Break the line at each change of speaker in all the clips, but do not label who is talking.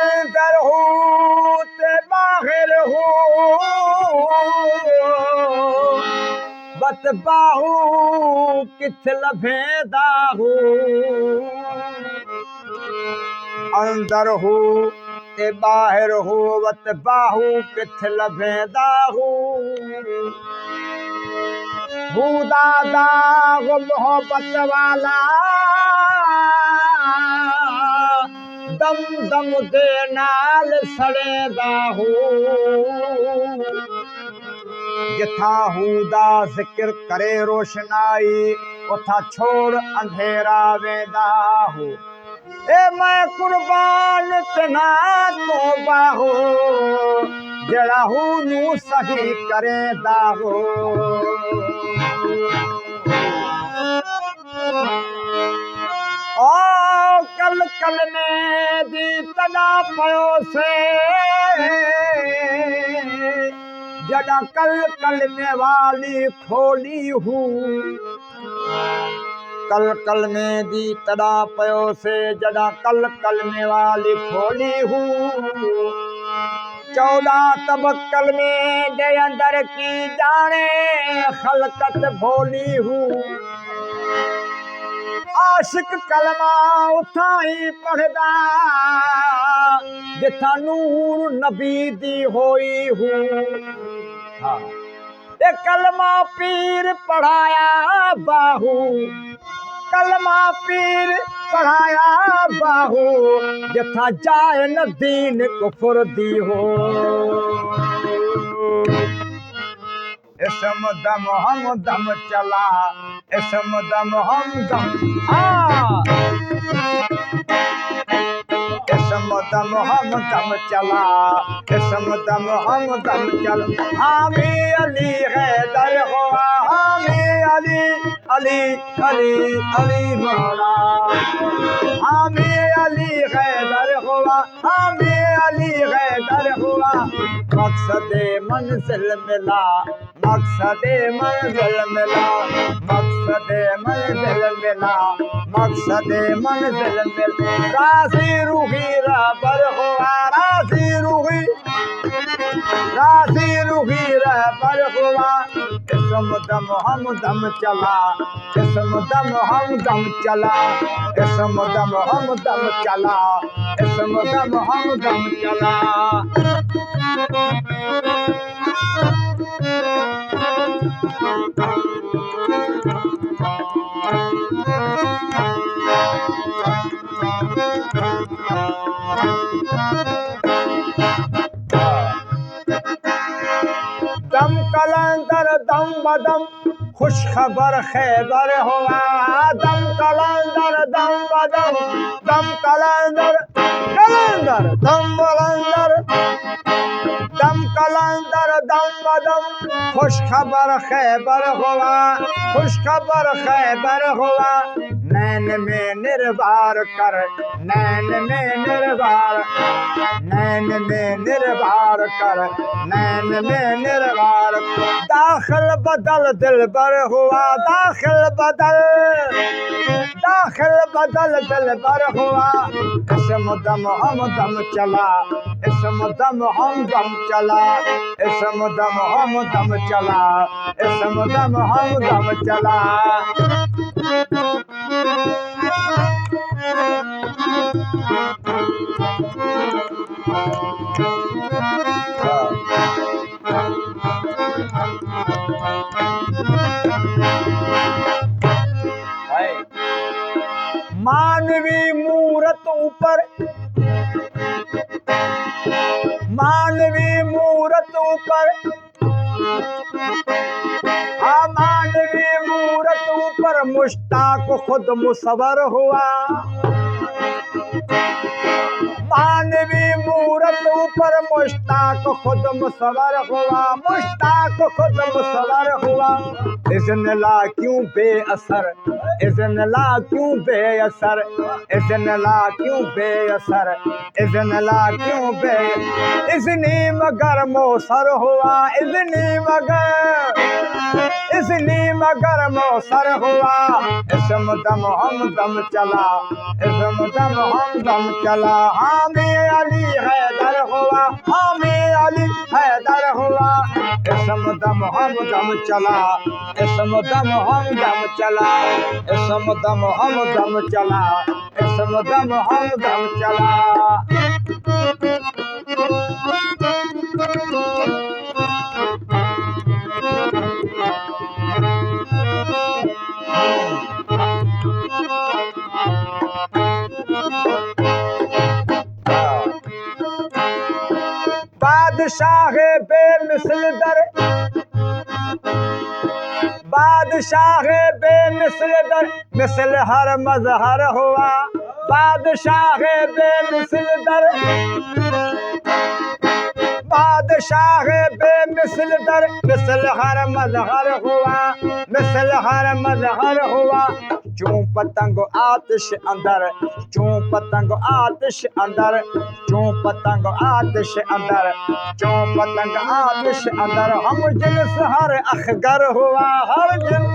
अंदर हो ते बाहर हो बत बाहू किथ लभेदा हो अंदर हो ते बाहर हो बत बाहू किथ लभेदा हो हुदा दाग मोहब्बत वाला दम दम दे नाल सड़ेदा हो जिथा हुदा जिक्र करे रोशनाई उथा छोड़ अंधेरा वेदा हो ए मैं कुर्बान तना तोबा हो जड़ा हू नू सही करेदा हो कल कल में दी तना पयो से जड़ा कल कल में वाली खोली हूँ कल कल में दी तना पयो से जड़ा कल कल में वाली खोली हूँ 14 तबक्कल में दे अंदर की जाने खलकत भोली हूँ आशिक कलमा उठाई पढ़दा जिथा नूर नबी दी होई हूँ हाँ ये कलमा पीर पढ़ाया बाहू कलमा पीर पढ़ाया बाहू जिथा जाए न दीन कुफर दी हो इसम दम हम दम चला इसम दम हम दम इसम दम हम दम चला इसम दम हम दम चल हामी अली हैदर हुआ हामी अली अली अली अली मौला हामी अली हैदर हुआ हामी अली हैदर हुआ मकसद मंजिल मिला मकसद मंजिल मिला मकसद मंजिल मिला मकसद मंजिल मिला राजी रूही रबर हुआ राजी रूही रबर हुआ इसम दम हम दम चला इसम दम हम दम चला इसम दम हम दम चला इसम दम हम दम चला दम कलंदर दम बदम खुश खबर खैबर हुआ दम कलंदर दम बदम दम कलंदर कलंदर दम बलंदर दम कलंदर दम बदम खुश खबर खैबर हुआ खुश खबर खैबर हुआ नैन में निर्वार कर नैन में निर्वार नैन में निर्वार कर नैन में निर्वार दाखिल बदल दिल बर हुआ दाखिल बदल दिल बर हुआ इसम दम हम दम चला इसम दम हम दम चला इसम दम हम दम चला इसम दम हम दम चला मानवी मूरत ऊपर मानवी मूरत ऊपर मानवी मूरत ऊपर मुश्ताक खुद मुसवर हुआ, मानवी मूरत ऊपर मुश्ताक खुद मुसवर हुआ, मुश्ताक खुद मुसवर हुआ। इज़्न ला क्यों बेअसर, इज़्न ला क्यों बेअसर, इज़्न ला क्यों बेअसर, इज़्न ला क्यों बे, इज़्नी मगर मौसर हुआ, इज़्नी मगर मौसर हुआ। इसम दम हम दम चला, इसम दम हम दम चला। हामी अली हैदर हुआ, हामी अली हैदर हुआ। इसम दम हम दम चला, इसम दम हम दम चला, इसम दम हम दम चला, इसम दम हम दम चला। बादशाह बेमिसल दर, बादशाह बेमिसल दर मिसल हर मजहर हुआ, बादशाह बेमिसल दर, बादशाह बेमिसल दर मिसल हर मजहर हुआ, मिसल हर मजहर हुआ। चूं पतंग आतिश अंदर, चूं पतंग आतिश अंदर, चूं पतंग आतिश अंदर, चूं पतंग आतिश अंदर। हम जिन्स हर अखगर हुआ, हर जिन्स।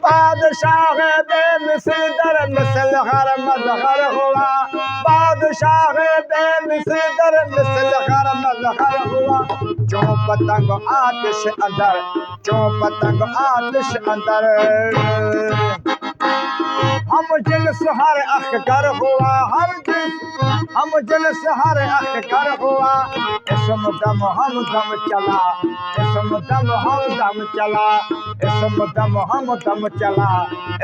बादशाह बेमिसल दर मिसल हर मजहर हुआ, बादशाह बेमिसल दर मिसल हर मजहर हुआ। चूं पतंग आतिश अंदर, चूं पतंग आतिश अंदर। हम जिन्स हर अखगर हुआ, हर जिन्स, हम जिन्स हर अखगर हुआ। इसम दम हम दम चला, इसम दम हम दम चला, इसम दम हम दम चला,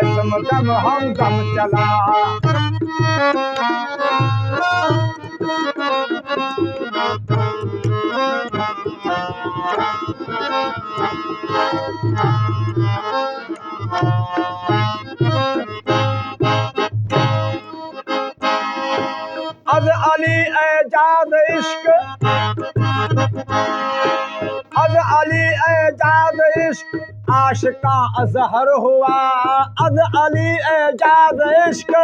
इसम दम हम दम चला। अज़ अली एजाज इश्क, अज़ अली एजाज इश्क आशिका अजहर हुआ, अज़ अली एजाज इश्क,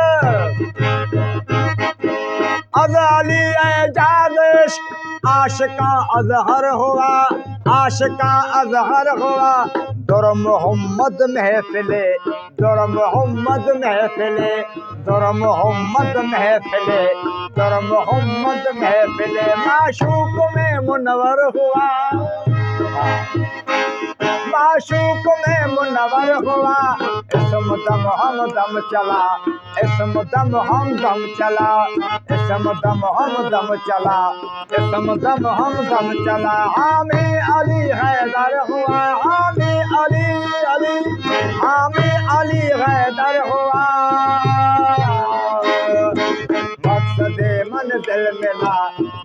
अज़ अली एजाज इश्क आशिका अजहर हुआ, आशिका अजहर हुआ। दुर मोहम्मद महफिले, दुर मोहम्मद महफिले, दुर मोहम्मद महफिले, दुर मोहम्मद महफिले। माशूक में मुनवर हुआ, माशूक में मुनवर हुआ। इसम दम हम दम चला, इसम दम हम दम चला, इसम दम हम दम चला, इसम दम हम दम चला। हामी अली हैदर हुआ, हामी अली अली, हामी अली हैदर हुआ। मकसदे मंजिल मिला,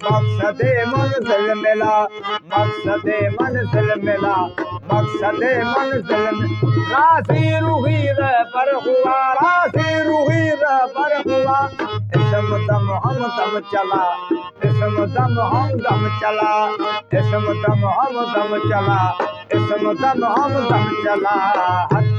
मकसदे मंजिल मिला, मकसदे मंजिल मिला, मकसदे मंजिल मिला। राज़ी रूही रहबर हुआ, राज़ी रूही रहबर हुआ। इसम दम हम दम चला, इसम दम हम दम चला, इसम दम हम दम चला, इसम दम हम दम चला। हक